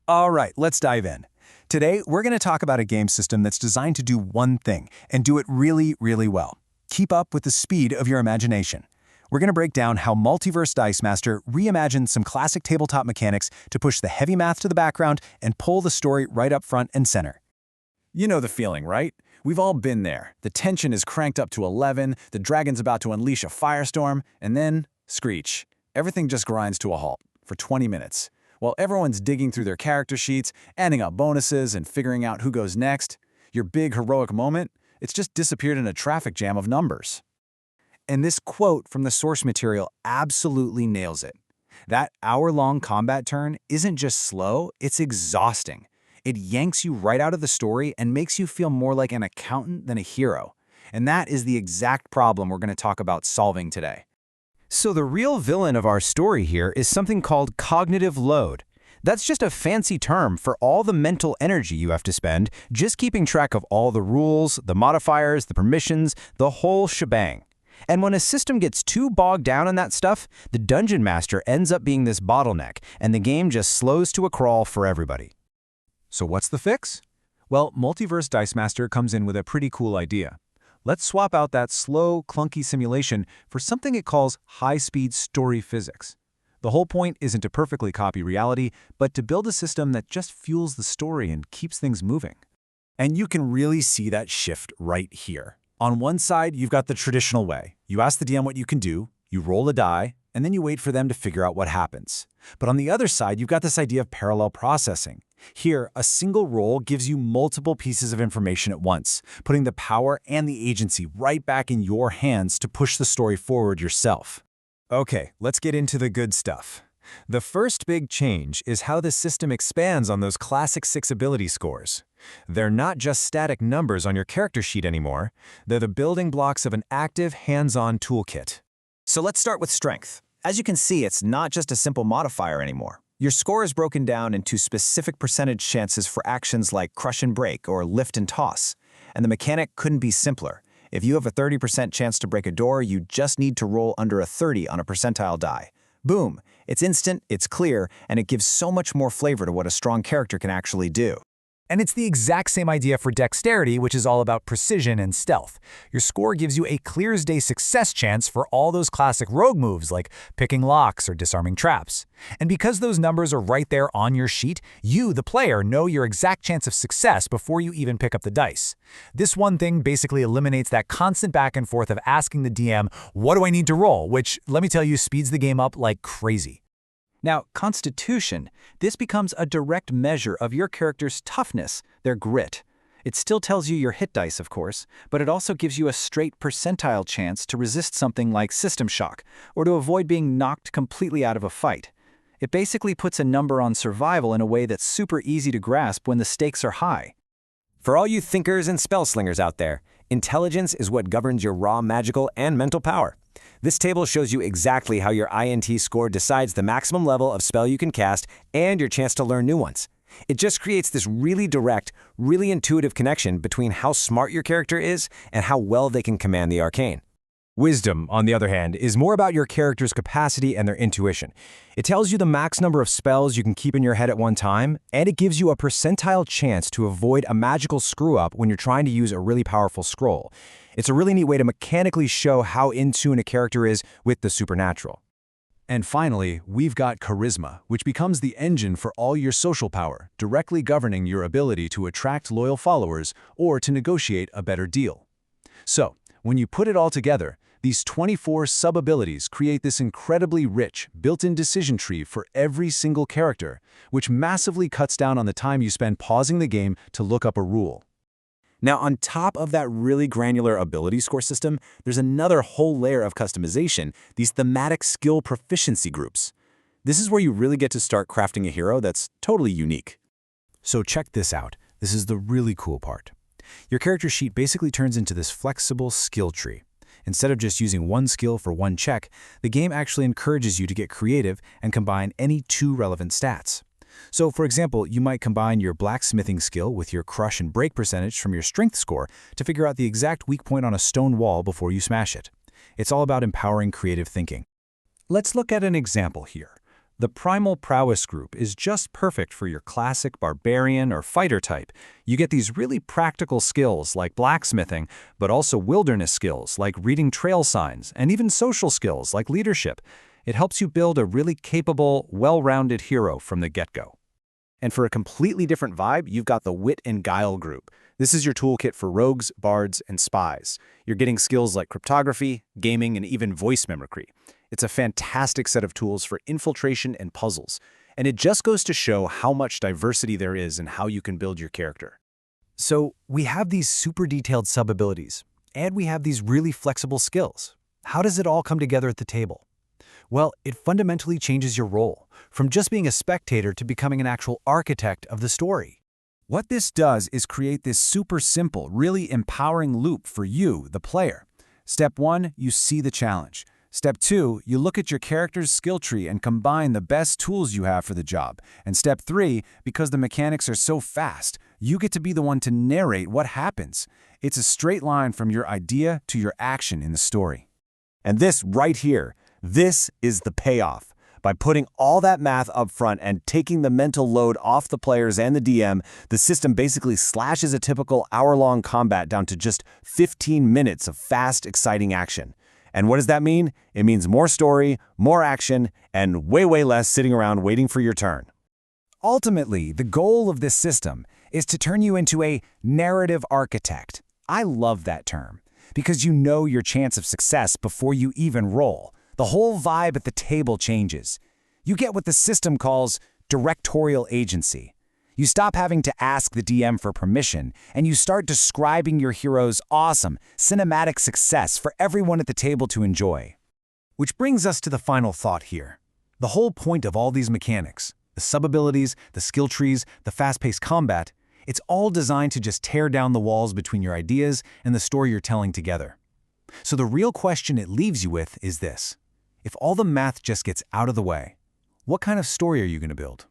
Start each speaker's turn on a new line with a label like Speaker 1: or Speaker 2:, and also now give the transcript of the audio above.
Speaker 1: All right, let's dive in. Today, we're going to talk about a game system that's designed to do one thing and do it really, really well. Keep up with the speed of your imagination. We're going to break down how Multiverse Dice Master reimagined some classic tabletop mechanics to push the heavy math to the background and pull the story right up front and center.
Speaker 2: You know the feeling, right? We've all been there. The tension is cranked up to 11, the dragon's about to unleash a firestorm, and then, screech. Everything just grinds to a halt for 20 minutes. While everyone's digging through their character sheets, adding up bonuses, and figuring out who goes next, your big heroic moment, it's just disappeared in a traffic jam of numbers.
Speaker 1: And this quote from the source material absolutely nails it. That hour-long combat turn isn't just slow, it's exhausting. It yanks you right out of the story and makes you feel more like an accountant than a hero. And that is the exact problem we're going to talk about solving today. So the real villain of our story here is something called cognitive load. That's just a fancy term for all the mental energy you have to spend just keeping track of all the rules, the modifiers, the permissions, the whole shebang. And when a system gets too bogged down in that stuff, the Dungeon Master ends up being this bottleneck, and the game just slows to a crawl for everybody. So what's the fix? Well, Multiverse Dice Master comes in with a pretty cool idea. Let's swap out that slow, clunky simulation for something it calls high-speed story physics. The whole point isn't to perfectly copy reality, but to build a system that just fuels the story and keeps things moving. And you can really see that shift right here. On one side, you've got the traditional way. You ask the DM what you can do, you roll a die, and then you wait for them to figure out what happens. But on the other side, you've got this idea of parallel processing. Here, a single roll gives you multiple pieces of information at once, putting the power and the agency right back in your hands to push the story forward yourself. Okay, let's get into the good stuff. The first big change is how the system expands on those classic 6 ability scores. They're not just static numbers on your character sheet anymore, they're the building blocks of an active, hands-on toolkit.
Speaker 3: So let's start with strength. As you can see, it's not just a simple modifier anymore. Your score is broken down into specific percentage chances for actions like crush and break or lift and toss. And the mechanic couldn't be simpler. If you have a 30% chance to break a door, you just need to roll under a 30 on a percentile die. Boom! It's instant, it's clear, and it gives so much more flavor to what a strong character can actually do.
Speaker 4: And it's the exact same idea for dexterity, which is all about precision and stealth. Your score gives you a clear-as-day success chance for all those classic rogue moves like picking locks or disarming traps. And because those numbers are right there on your sheet, you, the player, know your exact chance of success before you even pick up the dice. This one thing basically eliminates that constant back and forth of asking the DM, what do I need to roll? Which, let me tell you, speeds the game up like crazy.
Speaker 1: Now, Constitution, this becomes a direct measure of your character's toughness, their grit. It still tells you your hit dice, of course, but it also gives you a straight percentile chance to resist something like system shock, or to avoid being knocked completely out of a fight. It basically puts a number on survival in a way that's super easy to grasp when the stakes are high.
Speaker 5: For all you thinkers and spellslingers out there, intelligence is what governs your raw magical and mental power. This table shows you exactly how your INT score decides the maximum level of spell you can cast and your chance to learn new ones. It just creates this really direct, really intuitive connection between how smart your character is and how well they can command the arcane.
Speaker 6: Wisdom, on the other hand, is more about your character's capacity and their intuition. It tells you the max number of spells you can keep in your head at one time, and it gives you a percentile chance to avoid a magical screw-up when you're trying to use a really powerful scroll. It's a really neat way to mechanically show how in tune a character is with the supernatural.
Speaker 2: And finally, we've got charisma, which becomes the engine for all your social power, directly governing your ability to attract loyal followers or to negotiate a better deal. So, when you put it all together, these 24 sub-abilities create this incredibly rich, built-in decision tree for every single character, which massively cuts down on the time you spend pausing the game to look up a rule.
Speaker 3: Now, on top of that really granular ability score system, there's another whole layer of customization, these thematic skill proficiency groups. This is where you really get to start crafting a hero that's totally unique.
Speaker 1: So check this out. This is the really cool part. Your character sheet basically turns into this flexible skill tree. Instead of just using one skill for one check, the game actually encourages you to get creative and combine any 2 relevant stats. So, for example, you might combine your blacksmithing skill with your crush and break percentage from your strength score to figure out the exact weak point on a stone wall before you smash it. It's all about empowering creative thinking. Let's look at an example here. The Primal Prowess group is just perfect for your classic barbarian or fighter type. You get these really practical skills like blacksmithing, but also wilderness skills like reading trail signs, and even social skills like leadership. It helps you build a really capable, well-rounded hero from the get-go.
Speaker 2: And for a completely different vibe, you've got the Wit and Guile group. This is your toolkit for rogues, bards, and spies. You're getting skills like cryptography, gaming, and even voice mimicry. It's a fantastic set of tools for infiltration and puzzles. And it just goes to show how much diversity there is in how you can build your character.
Speaker 4: So we have these super detailed sub-abilities, and we have these really flexible skills. How does it all come together at the table? Well, it fundamentally changes your role, from just being a spectator to becoming an actual architect of the story.
Speaker 1: What this does is create this super simple, really empowering loop for you, the player. Step 1, you see the challenge. Step 2, you look at your character's skill tree and combine the best tools you have for the job. And Step 3, because the mechanics are so fast, you get to be the one to narrate what happens. It's a straight line from your idea to your action in the story.
Speaker 5: And this right here, this is the payoff. By putting all that math up front and taking the mental load off the players and the DM, the system basically slashes a typical hour-long combat down to just 15 minutes of fast, exciting action. And what does that mean? It means more story, more action, and way less sitting around waiting for your turn.
Speaker 1: Ultimately, the goal of this system is to turn you into a narrative architect. I love that term, because you know your chance of success before you even roll. The whole vibe at the table changes. You get what the system calls directorial agency. You stop having to ask the DM for permission, and you start describing your hero's awesome, cinematic success for everyone at the table to enjoy. Which brings us to the final thought here. The whole point of all these mechanics, the sub-abilities, the skill trees, the fast-paced combat, it's all designed to just tear down the walls between your ideas and the story you're telling together. So the real question it leaves you with is this. If all the math just gets out of the way, what kind of story are you going to build?